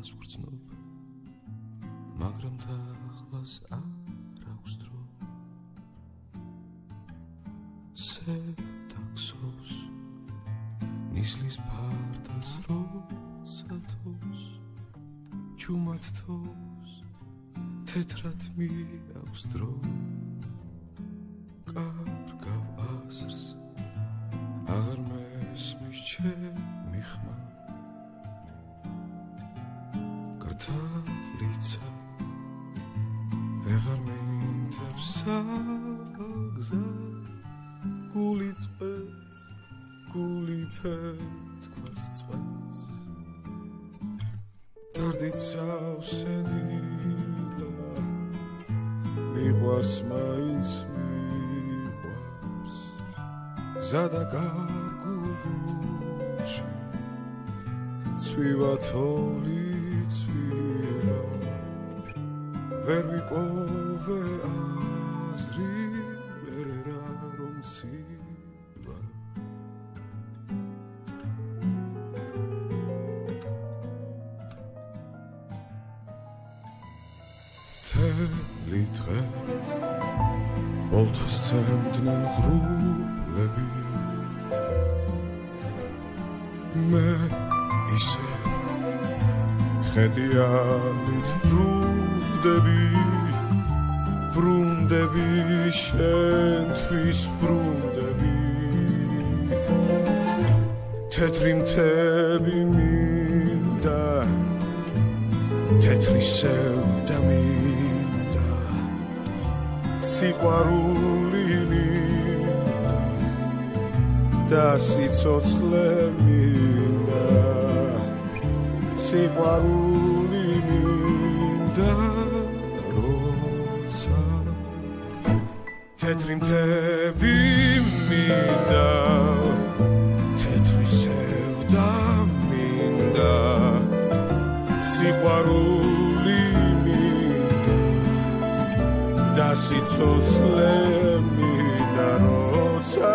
ახლს ვგრძნობ მაგრამ დახლას არ აქვს დრო სევდაქსოს ნისლის ფარდას როცა თოს ჩუმად თოს თეთრად მიაქვს დრო კარგავ ასრს აღარ მესმის ჩემი ხმა კრთალიცა ვეღარ მინდებს საგზას გული წვეთს გული ფეთქვას წვეთს დარდით სავსედილა მიყვარს მაინც მიყვარს გზადა კარგულ გულში ცვივა თოვლი ცვივა ვერ ვიპოვე აზრი ვერ რა რომ ცივა თელი დღე ბოლთას წემდნენ ღრუბლები მე ისე ხედიანით ბრუნდები შენთვის ბრუნდები თეთრი მთები მინდა თეთრი სევდა მინდა სიყვარული მინდა და სიცოცხლე მინდა სიყვარული მინდა როცა თეთრი მთები მინდა თეთრი სევდა მინდა სიყვარული მინდა და სიცოცხლე მინდა როცა